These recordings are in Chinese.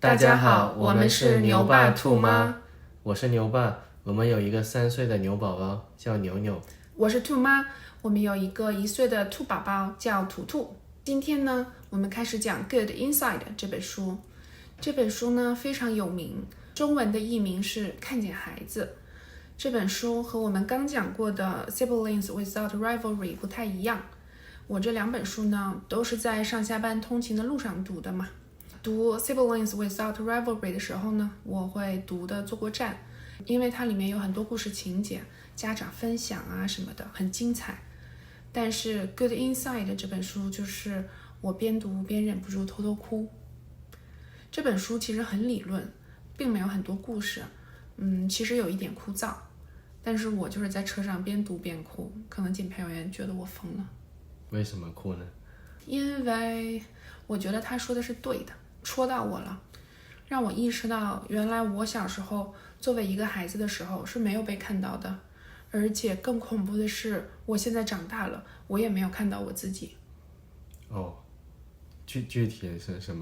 大家好，我们是牛爸兔妈。我是牛爸，我们有一个3岁的牛宝宝叫牛牛。我是兔妈，我们有一个1岁的兔宝宝叫图图。今天呢，我们开始讲《Good Inside》这本书。这本书呢非常有名，中文的译名是《看见孩子》。这本书和我们刚讲过的《Siblings Without Rivalry》不太一样。我这2本书呢都是在上下班通勤的路上读的嘛。读《Siblings Without Rivalry》的时候呢，我会读的坐过站，因为它里面有很多故事情节，家长分享啊什么的，很精彩。但是《Good Inside》这本书就是我边读边忍不住偷偷哭。这本书其实很理论，并没有很多故事，其实有一点枯燥。但是我就是在车上边读边哭，可能检票员觉得我疯了。为什么哭呢？因为我觉得他说的是对的，戳到我了，让我意识到原来我小时候作为一个孩子的时候是没有被看到的，而且更恐怖的是我现在长大了，我也没有看到我自己。哦，具体是什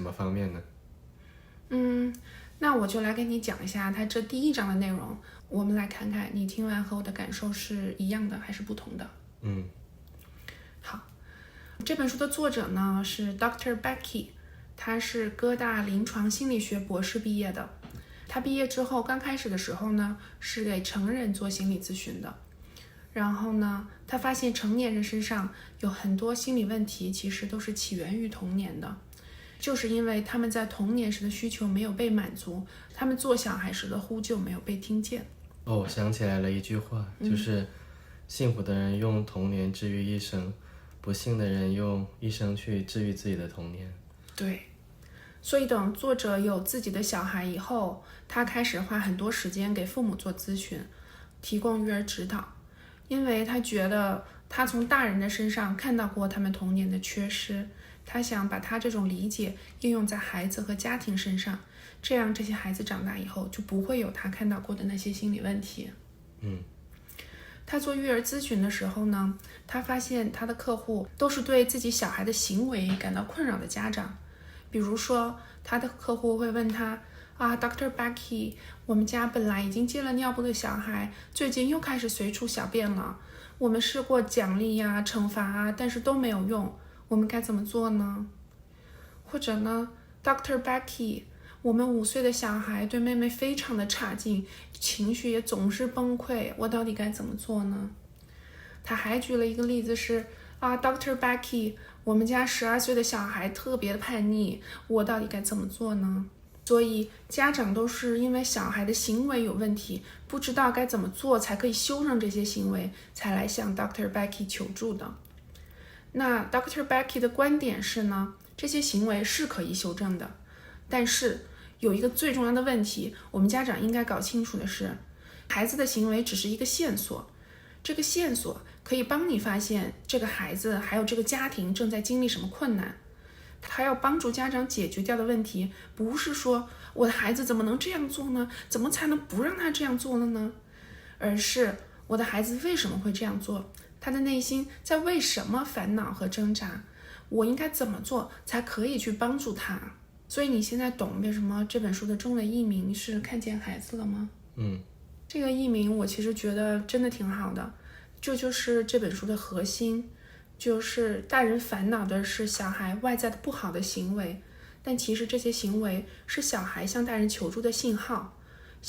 么方面呢？那我就来给你讲一下它这第1章的内容，我们来看看你听完和我的感受是一样的还是不同的。好，这本书的作者呢是 Dr. Becky， 他是哥大临床心理学博士毕业的。他毕业之后刚开始的时候呢是给成人做心理咨询的，然后呢他发现成年人身上有很多心理问题其实都是起源于童年的，就是因为他们在童年时的需求没有被满足，他们做小孩时的呼救没有被听见。我想起来了一句话，就是幸福的人用童年治愈一生，不幸的人用一生去治愈自己的童年。对，所以等作者有自己的小孩以后，他开始花很多时间给父母做咨询，提供育儿指导，因为他觉得他从大人的身上看到过他们童年的缺失，他想把他这种理解应用在孩子和家庭身上，这样这些孩子长大以后就不会有他看到过的那些心理问题。他做育儿咨询的时候呢，他发现他的客户都是对自己小孩的行为感到困扰的家长。比如说他的客户会问他Dr. Becky， 我们家本来已经戒了尿布的小孩，最近又开始随处小便了，我们试过奖励呀、惩罚啊，但是都没有用，我们该怎么做呢？或者呢 Dr. Becky， 我们5岁的小孩对妹妹非常的差劲，情绪也总是崩溃，我到底该怎么做呢？他还举了一个例子是Dr. Becky， 我们家12岁的小孩特别的叛逆，我到底该怎么做呢？所以家长都是因为小孩的行为有问题，不知道该怎么做才可以修正这些行为，才来向 Dr. Becky 求助的。那 Dr. Becky 的观点是呢，这些行为是可以修正的，但是有一个最重要的问题，我们家长应该搞清楚的是，孩子的行为只是一个线索，这个线索可以帮你发现这个孩子还有这个家庭正在经历什么困难。他要帮助家长解决掉的问题，不是说我的孩子怎么能这样做呢？怎么才能不让他这样做了呢？而是我的孩子为什么会这样做？他的内心在为什么烦恼和挣扎？我应该怎么做才可以去帮助他？所以你现在懂为什么这本书的中文译名是看见孩子了吗？这个译名我其实觉得真的挺好的，这就是这本书的核心，就是大人烦恼的是小孩外在的不好的行为，但其实这些行为是小孩向大人求助的信号。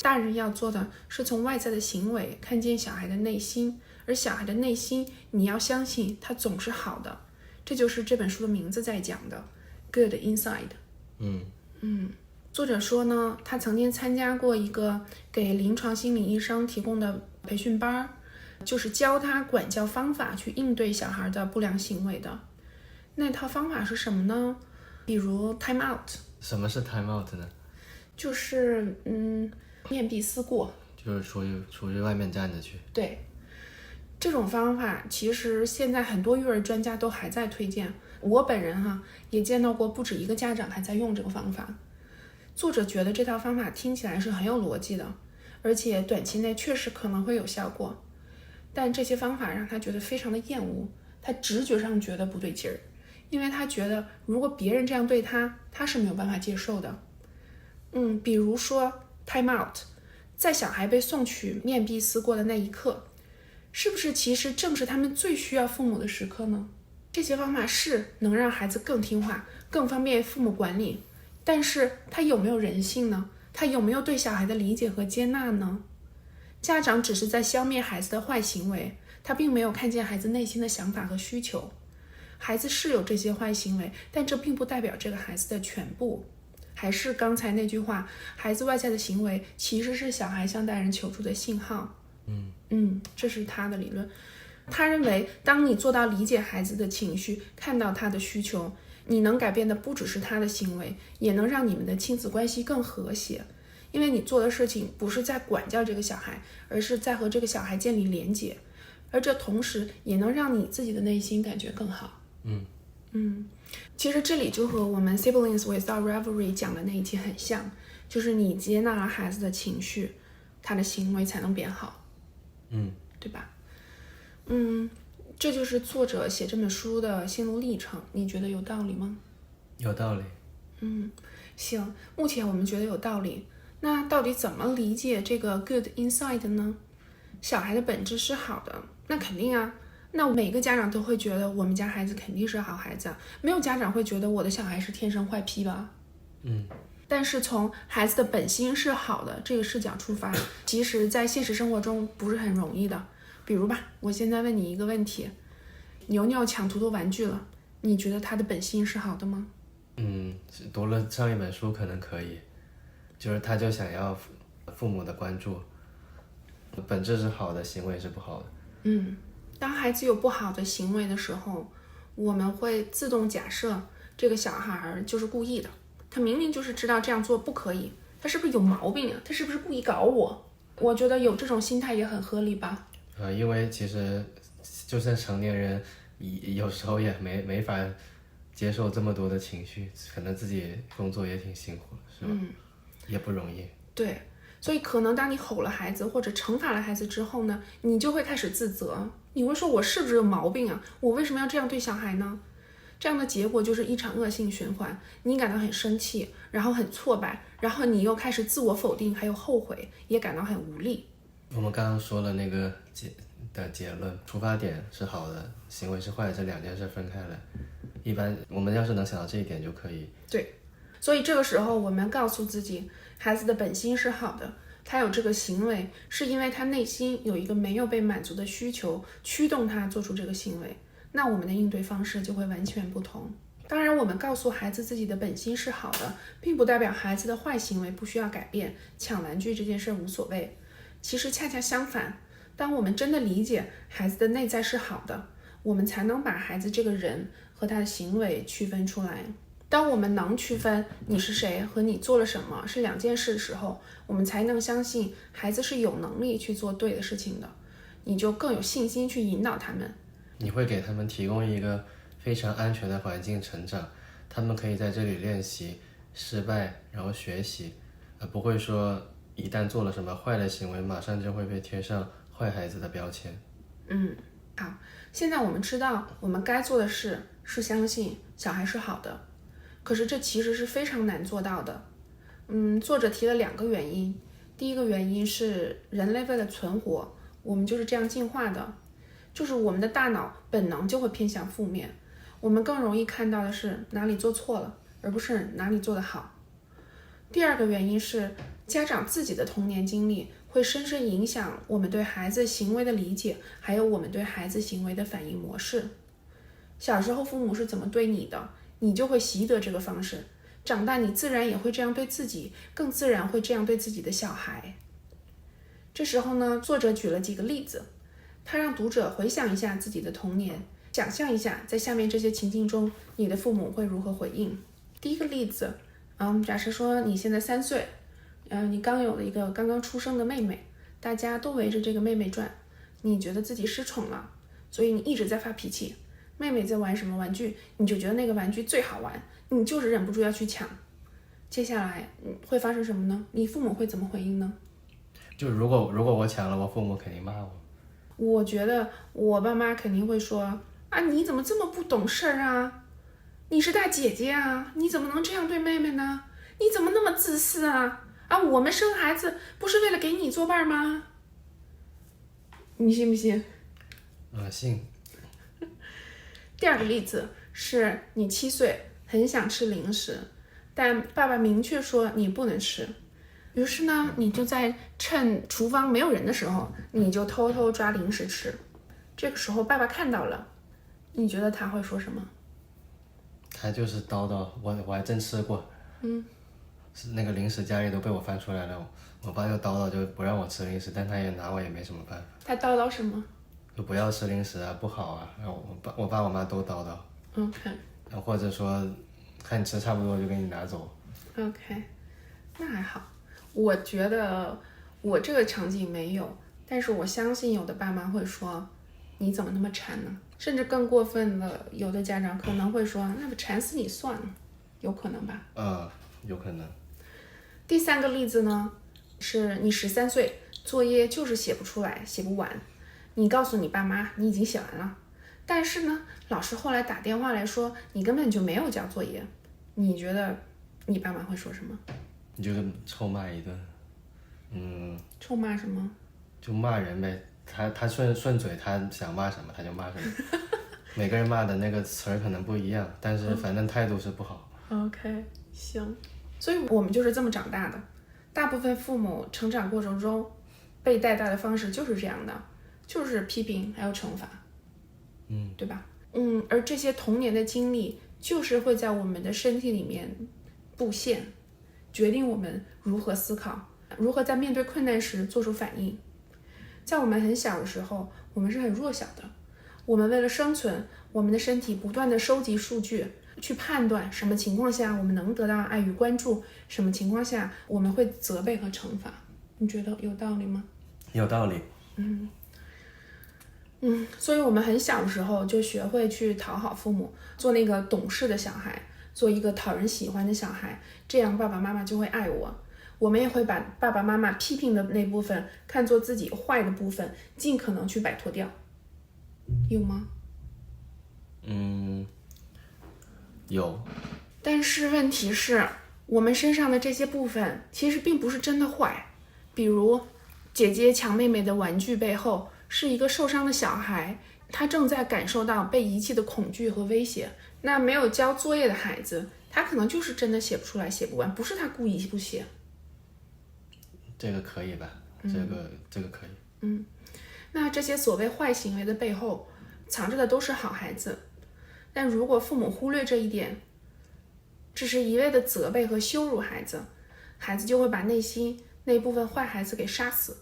大人要做的是从外在的行为看见小孩的内心，而小孩的内心你要相信他总是好的，这就是这本书的名字在讲的 Good Inside。作者说呢，他曾经参加过一个给临床心理医生提供的培训班，就是教他管教方法去应对小孩的不良行为的。那套方法是什么呢？比如 time out。 什么是 time out 呢？就是面壁思过，就是出去外面站着去。对，这种方法其实现在很多育儿专家都还在推荐，我本人也见到过不止一个家长还在用这个方法。作者觉得这套方法听起来是很有逻辑的，而且短期内确实可能会有效果，但这些方法让他觉得非常的厌恶，他直觉上觉得不对劲儿，因为他觉得如果别人这样对他，他是没有办法接受的。比如说 time out， 在小孩被送去面壁思过的那一刻，是不是其实正是他们最需要父母的时刻呢？这些方法是能让孩子更听话，更方便父母管理，但是他有没有人性呢？他有没有对小孩的理解和接纳呢？家长只是在消灭孩子的坏行为，他并没有看见孩子内心的想法和需求。孩子是有这些坏行为，但这并不代表这个孩子的全部。还是刚才那句话，孩子外在的行为其实是小孩向大人求助的信号。这是他的理论。他认为，当你做到理解孩子的情绪，看到他的需求，你能改变的不只是他的行为，也能让你们的亲子关系更和谐。因为你做的事情不是在管教这个小孩，而是在和这个小孩建立连结，而这同时也能让你自己的内心感觉更好。其实这里就和我们 Siblings Without Rivalry 讲的那一期很像，就是你接纳了孩子的情绪，他的行为才能变好。对吧？这就是作者写这本书的心路历程，你觉得有道理吗？有道理。行，目前我们觉得有道理。那到底怎么理解这个 good inside 呢？小孩的本质是好的，那肯定啊。那每个家长都会觉得我们家孩子肯定是好孩子啊，没有家长会觉得我的小孩是天生坏批吧？但是从孩子的本心是好的这个视角出发，其实在现实生活中不是很容易的。比如吧，我现在问你一个问题，牛牛抢图图玩具了，你觉得他的本心是好的吗？读了上一本书可能可以，就是他就想要父母的关注，本质是好的，行为是不好的。当孩子有不好的行为的时候，我们会自动假设这个小孩就是故意的，他明明就是知道这样做不可以，他是不是有毛病啊？他是不是故意搞我？我觉得有这种心态也很合理吧。因为其实就算成年人有时候也没法接受这么多的情绪，可能自己工作也挺辛苦，是吧？也不容易。对，所以可能当你吼了孩子或者惩罚了孩子之后呢，你就会开始自责，你会说我是不是有毛病啊？我为什么要这样对小孩呢？这样的结果就是一场恶性循环，你感到很生气，然后很挫败，然后你又开始自我否定，还有后悔，也感到很无力。我们刚刚说了那个结论，出发点是好的，行为是坏的，这两件事分开来。一般我们要是能想到这一点就可以。对，所以这个时候我们告诉自己，孩子的本心是好的，他有这个行为是因为他内心有一个没有被满足的需求驱动他做出这个行为，那我们的应对方式就会完全不同。当然，我们告诉孩子自己的本心是好的，并不代表孩子的坏行为不需要改变，抢玩具这件事无所谓。其实恰恰相反，当我们真的理解孩子的内在是好的，我们才能把孩子这个人和他的行为区分出来。当我们能区分你是谁和你做了什么是两件事的时候，我们才能相信孩子是有能力去做对的事情的，你就更有信心去引导他们。你会给他们提供一个非常安全的环境成长，他们可以在这里练习失败，然后学习，而不会说一旦做了什么坏的行为，马上就会被贴上坏孩子的标签。好，现在我们知道我们该做的事是相信小孩是好的，可是这其实是非常难做到的。作者提了2个原因。第一个原因是人类为了存活，我们就是这样进化的，就是我们的大脑本能就会偏向负面，我们更容易看到的是哪里做错了，而不是哪里做得好。第二个原因是家长自己的童年经历会深深影响我们对孩子行为的理解，还有我们对孩子行为的反应模式。小时候父母是怎么对你的，你就会习得这个方式，长大你自然也会这样对自己，更自然会这样对自己的小孩。这时候呢，作者举了几个例子，他让读者回想一下自己的童年，想象一下在下面这些情境中你的父母会如何回应。第一个例子，假设说你现在3岁，你刚有了一个刚刚出生的妹妹，大家都围着这个妹妹转，你觉得自己失宠了，所以你一直在发脾气。妹妹在玩什么玩具，你就觉得那个玩具最好玩，你就是忍不住要去抢。接下来会发生什么呢？你父母会怎么回应呢？就如果我抢了，我父母肯定骂我。我觉得我爸妈肯定会说啊，你怎么这么不懂事儿啊？你是大姐姐啊，你怎么能这样对妹妹呢？你怎么那么自私啊？啊，我们生孩子不是为了给你作伴吗？你信不信？信。第二个例子是你7岁很想吃零食，但爸爸明确说你不能吃，于是呢，你就在趁厨房没有人的时候，你就偷偷抓零食吃。这个时候爸爸看到了，你觉得他会说什么？他就是叨叨，我还真吃过，是那个零食家里都被我翻出来了，我爸就叨叨就不让我吃零食，但他也拿我也没什么办法。他叨叨什么？就不要吃零食啊，不好啊，然后我爸我妈都叨叨。OK， 或者说看你吃差不多就给你拿走。OK， 那还好。我觉得我这个场景没有，但是我相信有的爸妈会说你怎么那么馋呢？甚至更过分的，有的家长可能会说那不馋死你算了，有可能吧？有可能。第三个例子呢，是你13岁，作业就是写不出来，写不完，你告诉你爸妈你已经写完了，但是呢，老师后来打电话来说你根本就没有交作业，你觉得你爸妈会说什么？你就臭骂一顿。臭骂什么？就骂人呗，他顺嘴，他想骂什么他就骂什么。每个人骂的那个词儿可能不一样，但是反正态度是不好。OK， 行。所以我们就是这么长大的，大部分父母成长过程中被带大的方式就是这样的，就是批评还有惩罚，对吧？而这些童年的经历就是会在我们的身体里面布线，决定我们如何思考，如何在面对困难时做出反应。在我们很小的时候，我们是很弱小的，我们为了生存，我们的身体不断的收集数据，去判断什么情况下我们能得到爱与关注，什么情况下我们会责备和惩罚。你觉得有道理吗？有道理。所以我们很小的时候就学会去讨好父母，做那个懂事的小孩，做一个讨人喜欢的小孩，这样爸爸妈妈就会爱我。我们也会把爸爸妈妈批评的那部分看作自己坏的部分，尽可能去摆脱掉。有吗？有。但是问题是，我们身上的这些部分其实并不是真的坏。比如，姐姐抢妹妹的玩具背后是一个受伤的小孩，他正在感受到被遗弃的恐惧和威胁。那没有交作业的孩子，他可能就是真的写不出来、写不完，不是他故意不写。这个可以吧？这个可以。那这些所谓坏行为的背后，藏着的都是好孩子。但如果父母忽略这一点，只是一味的责备和羞辱孩子，孩子就会把内心那部分坏孩子给杀死，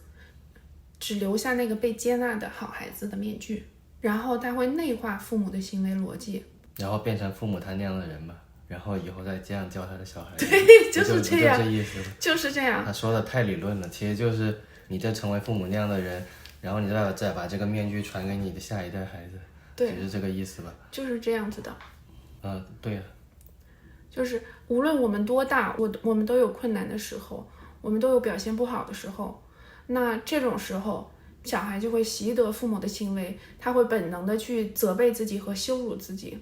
只留下那个被接纳的好孩子的面具，然后他会内化父母的行为逻辑，然后变成父母他那样的人嘛，然后以后再这样教他的小孩。对，就是这样，就这意思。就是这样。他说的太理论了，其实就是你在成为父母那样的人，然后你再把这个面具传给你的下一代孩子，对，就是这个意思吧？就是这样子的。对呀。就是无论我们多大，我们都有困难的时候，我们都有表现不好的时候。那这种时候，小孩就会习得父母的行为，他会本能的去责备自己和羞辱自己。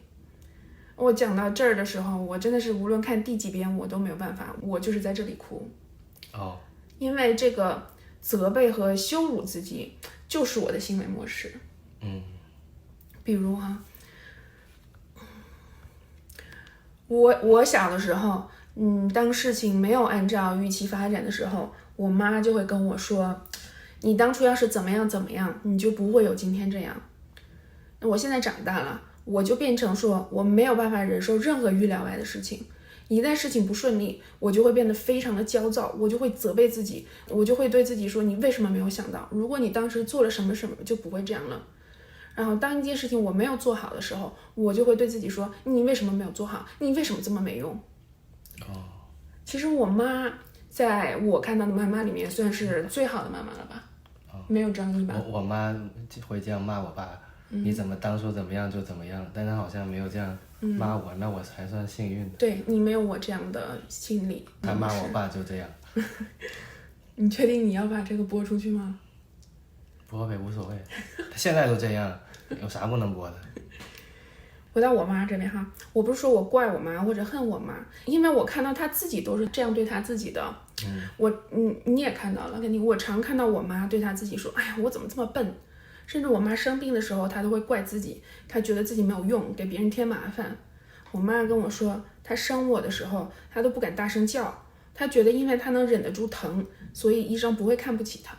我讲到这儿的时候，我真的是无论看第几遍我都没有办法，我就是在这里哭。因为这个责备和羞辱自己就是我的行为模式。比如我小的时候，当事情没有按照预期发展的时候，我妈就会跟我说，你当初要是怎么样怎么样，你就不会有今天这样。那我现在长大了，我就变成说我没有办法忍受任何预料外的事情，一旦事情不顺利，我就会变得非常的焦躁，我就会责备自己，我就会对自己说，你为什么没有想到，如果你当时做了什么什么就不会这样了。然后当一件事情我没有做好的时候，我就会对自己说，你为什么没有做好，你为什么这么没用。其实我妈在我看到的妈妈里面算是最好的妈妈了吧，没有争议吧。我妈会这样骂我爸，你怎么当初怎么样就怎么样，但她好像没有这样骂我，那我还算幸运的。对，你没有我这样的心理。她骂我爸就这样。你确定你要把这个播出去吗？播呗，无所谓。他现在都这样，有啥不能播的？回到我妈这边哈，我不是说我怪我妈或者恨我妈，因为我看到她自己都是这样对她自己的。你也看到了，肯定我常看到我妈对她自己说，哎呀，我怎么这么笨？甚至我妈生病的时候，她都会怪自己，她觉得自己没有用，给别人添麻烦。我妈跟我说，她生我的时候，她都不敢大声叫，她觉得因为她能忍得住疼，所以医生不会看不起她。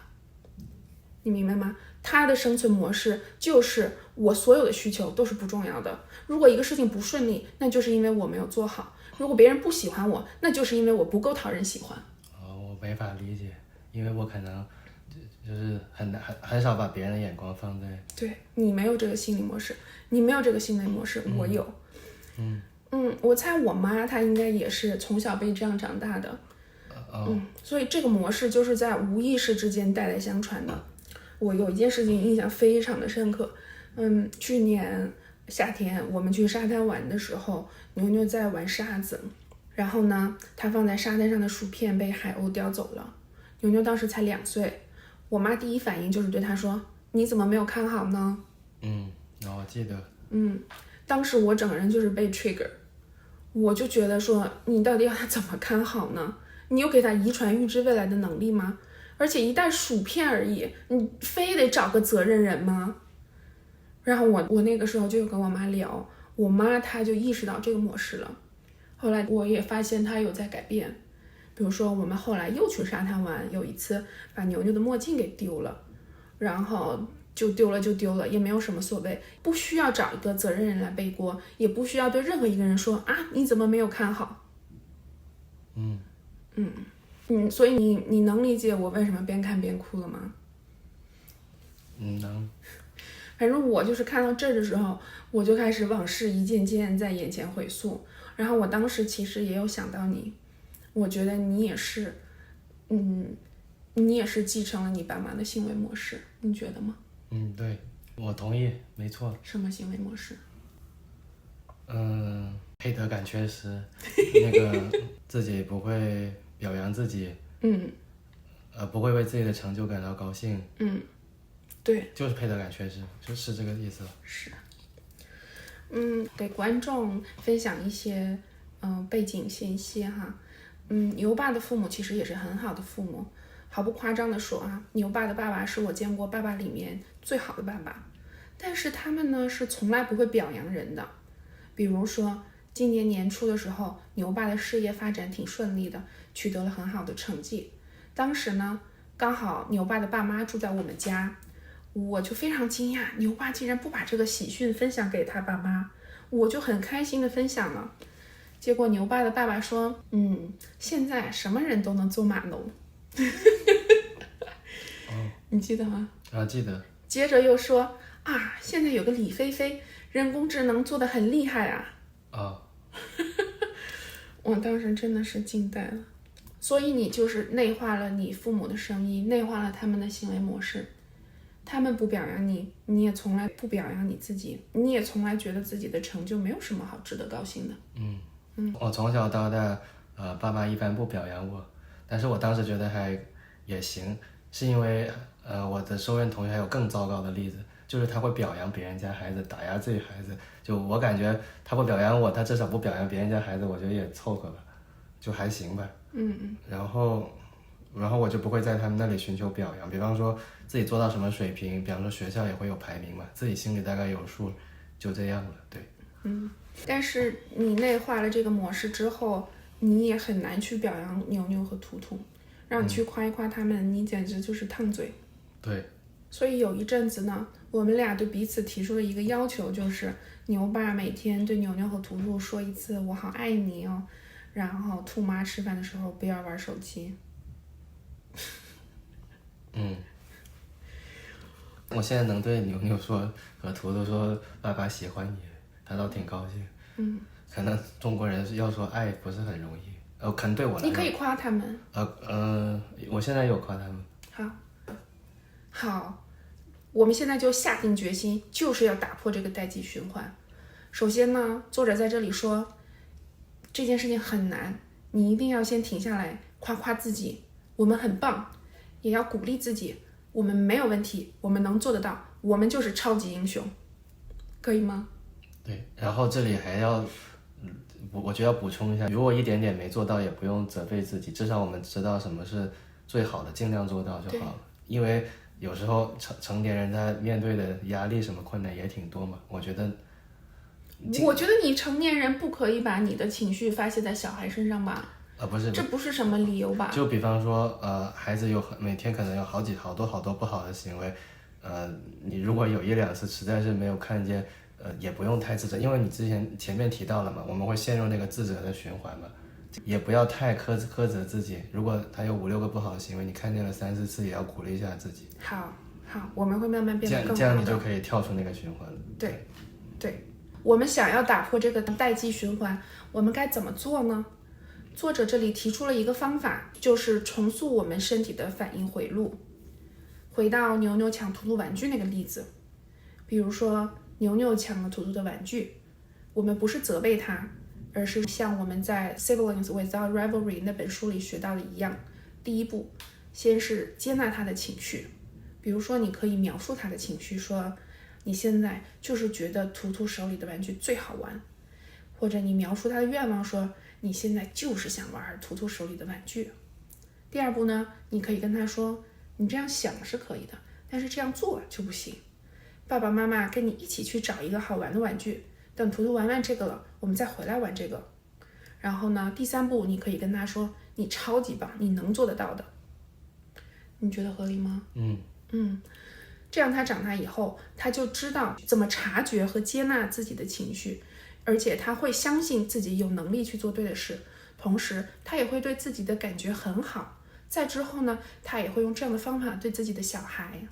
你明白吗？她的生存模式就是我所有的需求都是不重要的。如果一个事情不顺利，那就是因为我没有做好；如果别人不喜欢我，那就是因为我不够讨人喜欢。我没法理解，因为我可能就是很少把别人的眼光放在。对，你没有这个心理模式，你没有这个心理模式，我有。我猜我妈她应该也是从小被这样长大的。所以这个模式就是在无意识之间代代相传的。我有一件事情印象非常的深刻。去年夏天我们去沙滩玩的时候，牛牛在玩沙子，然后呢，他放在沙滩上的薯片被海鸥叼走了。牛牛当时才2岁，我妈第一反应就是对他说：“你怎么没有看好呢？”我记得。当时我整个人就是被 trigger， 我就觉得说，你到底要他怎么看好呢？你有给他遗传预知未来的能力吗？而且一袋薯片而已，你非得找个责任人吗？然后我那个时候就跟我妈聊，我妈她就意识到这个模式了。后来我也发现她有在改变，比如说我们后来又去沙滩玩，有一次把牛牛的墨镜给丢了，然后就丢了就丢了，也没有什么所谓，不需要找一个责任人来背锅，也不需要对任何一个人说啊你怎么没有看好。所以你能理解我为什么边看边哭了吗？能。反正我就是看到这儿的时候，我就开始往事一件件在眼前回溯。然后我当时其实也有想到你，我觉得你也是，你也是继承了你爸妈的行为模式，你觉得吗？对，我同意，没错。什么行为模式？配得感缺失，那个自己不会表扬自己，不会为自己的成就感到高兴，对，就是配得感缺失，就是这个意思。是。给观众分享一些背景信息哈。牛爸的父母其实也是很好的父母，毫不夸张的说啊，牛爸的爸爸是我见过爸爸里面最好的爸爸，但是他们呢是从来不会表扬人的。比如说今年年初的时候，牛爸的事业发展挺顺利的，取得了很好的成绩。当时呢，刚好牛爸的爸妈住在我们家，我就非常惊讶，牛爸竟然不把这个喜讯分享给他爸妈，我就很开心的分享了。结果牛爸的爸爸说，现在什么人都能做码农。你记得吗？记得。接着又说现在有个李飞飞，人工智能做得很厉害啊。我当时真的是惊呆了。所以你就是内化了你父母的声音，内化了他们的行为模式。他们不表扬你，你也从来不表扬你自己，你也从来觉得自己的成就没有什么好值得高兴的。我从小到大，爸妈一般不表扬我，但是我当时觉得还也行，是因为我的收院同学还有更糟糕的例子，就是他会表扬别人家孩子，打压自己孩子。就我感觉他不表扬我，他至少不表扬别人家孩子，我觉得也凑合吧，就还行吧。然后我就不会在他们那里寻求表扬，比方说自己做到什么水平，比方说学校也会有排名嘛，自己心里大概有数，就这样了。对。但是你内化了这个模式之后，你也很难去表扬牛牛和图图，让你去夸一夸他们，你简直就是烫嘴。对。所以有一阵子呢，我们俩对彼此提出了一个要求，就是牛爸每天对牛牛和图图说一次我好爱你哦，然后兔妈吃饭的时候不要玩手机。我现在能对牛牛说和图图说爸爸喜欢你，他倒挺高兴。可能中国人要说爱不是很容易，可能对我来说。你可以夸他们。我现在有夸他们。好，我们现在就下定决心，就是要打破这个代际循环。首先呢，作者在这里说，这件事情很难，你一定要先停下来，夸夸自己，我们很棒，也要鼓励自己，我们没有问题，我们能做得到，我们就是超级英雄，可以吗？对，然后这里还要，我觉得要补充一下，如果一点点没做到，也不用责备自己，至少我们知道什么是最好的，尽量做到就好了。因为有时候成年人他面对的压力什么困难也挺多嘛，我觉得你成年人不可以把你的情绪发泄在小孩身上吧？不是，这不是什么理由吧？就比方说，孩子每天可能有好多不好的行为，你如果有一两次实在是没有看见，也不用太自责，因为你前面提到了嘛，我们会陷入那个自责的循环嘛，也不要太苛责自己。如果他有5、6个不好的行为，你看见了3、4次，也要鼓励一下自己。好，我们会慢慢变得更好的。这样你就可以跳出那个循环了。对，我们想要打破这个代际循环，我们该怎么做呢？作者这里提出了一个方法，就是重塑我们身体的反应回路。回到牛牛抢图图玩具那个例子，比如说牛牛抢了图图的玩具，我们不是责备他，而是像我们在《Siblings Without Rivalry》那本书里学到的一样，第一步，先是接纳他的情绪。比如说你可以描述他的情绪，说你现在就是觉得图图手里的玩具最好玩，或者你描述他的愿望，说你现在就是想玩图图手里的玩具。第二步呢，你可以跟他说，你这样想是可以的，但是这样做就不行。爸爸妈妈跟你一起去找一个好玩的玩具，等图图玩完这个了，我们再回来玩这个。然后呢，第三步你可以跟他说，你超级棒，你能做得到的。你觉得合理吗？这样他长大以后，他就知道怎么察觉和接纳自己的情绪，而且他会相信自己有能力去做对的事，同时他也会对自己的感觉很好。再之后呢，他也会用这样的方法对自己的小孩。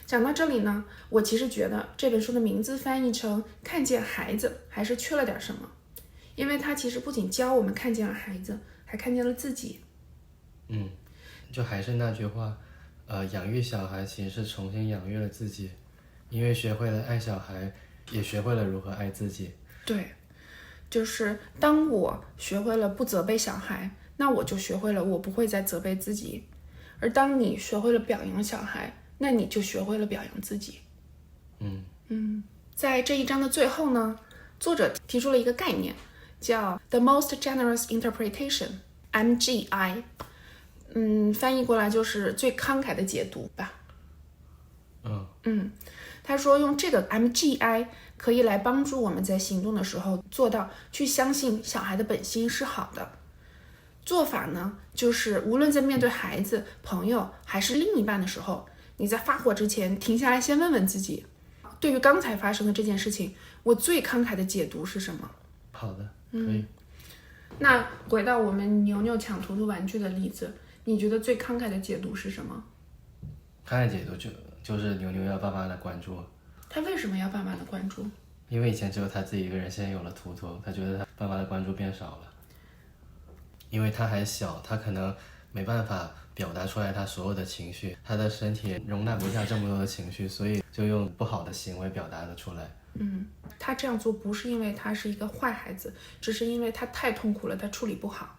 讲到这里呢，我其实觉得这本书的名字翻译成看见孩子还是缺了点什么，因为他其实不仅教我们看见了孩子，还看见了自己。就还是那句话，养育小孩其实是重新养育了自己，因为学会了爱小孩，也学会了如何爱自己。对，就是当我学会了不责备小孩，那我就学会了我不会再责备自己。而当你学会了表扬小孩，那你就学会了表扬自己。在这一章的最后呢，作者提出了一个概念，叫 The Most Generous Interpretation，MGI。翻译过来就是最慷慨的解读吧。他说用这个 MGI 可以来帮助我们在行动的时候做到去相信小孩的本心是好的。做法呢，就是无论在面对孩子、朋友还是另一半的时候，你在发火之前停下来先问问自己，对于刚才发生的这件事情，我最慷慨的解读是什么？好的，可以。那回到我们牛牛抢图图玩具的例子，你觉得最慷慨的解读是什么？慷慨解读就是牛牛要爸妈的关注。他为什么要爸妈的关注？因为以前只有他自己一个人，现在有了图图，他觉得他爸妈的关注变少了。因为他还小，他可能没办法表达出来他所有的情绪，他的身体容纳不下这么多的情绪，所以就用不好的行为表达了出来。他这样做不是因为他是一个坏孩子，只是因为他太痛苦了，他处理不好。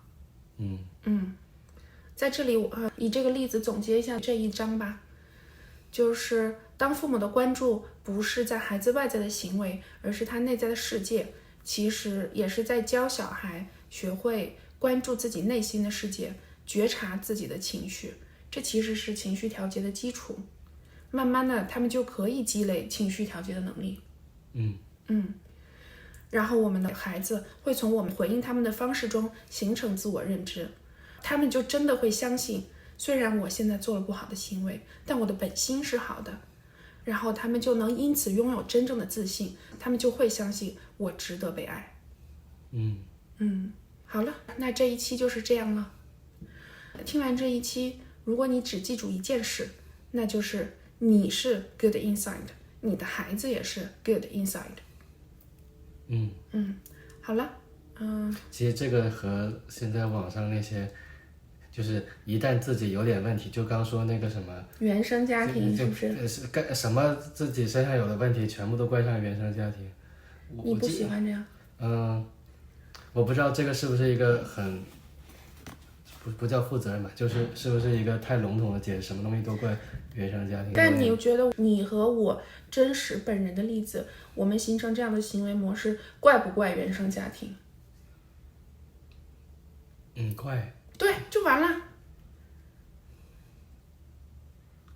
在这里我以这个例子总结一下这一章吧，就是当父母的关注不是在孩子外在的行为，而是他内在的世界，其实也是在教小孩学会关注自己内心的世界，觉察自己的情绪，这其实是情绪调节的基础。慢慢的他们就可以积累情绪调节的能力。然后我们的孩子会从我们回应他们的方式中形成自我认知，他们就真的会相信，虽然我现在做了不好的行为，但我的本心是好的。然后他们就能因此拥有真正的自信，他们就会相信我值得被爱。好了，那这一期就是这样了。听完这一期，如果你只记住一件事，那就是你是 good inside， 你的孩子也是 good inside。好了，其实这个和现在网上那些，就是一旦自己有点问题，就刚说那个什么原生家庭是不是？什么自己身上有的问题，全部都怪上原生家庭。你不喜欢这样？我不知道这个是不是一个不叫负责任吧，就是是不是一个太笼统的解释，什么东西都怪原生家庭。但你觉得你和我真实本人的例子，我们形成这样的行为模式，怪不怪原生家庭？怪。对，就完了。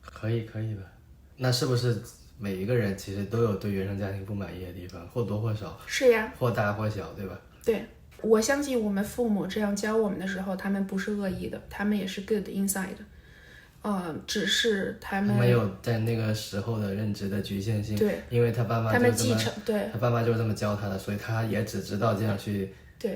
可以吧？那是不是每一个人其实都有对原生家庭不满意的地方，或多或少？是呀，或大或小，对吧？对，我相信我们父母这样教我们的时候，他们不是恶意的，他们也是 good inside。只是他们没有在那个时候的认知的局限性。对，因为他爸妈他们继就这么，承对，他爸妈就是这么教他的，所以他也只知道这样去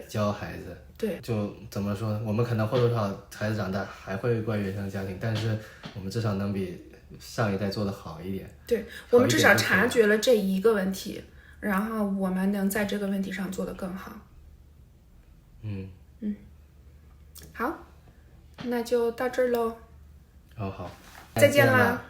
教孩子。对，就怎么说，我们可能或多或少孩子长大还会怪原生家庭，但是我们至少能比上一代做得好一点。对，我们至少察觉了这一个问题，然后我们能在这个问题上做得更好。好，那就到这儿喽。好，再见啦。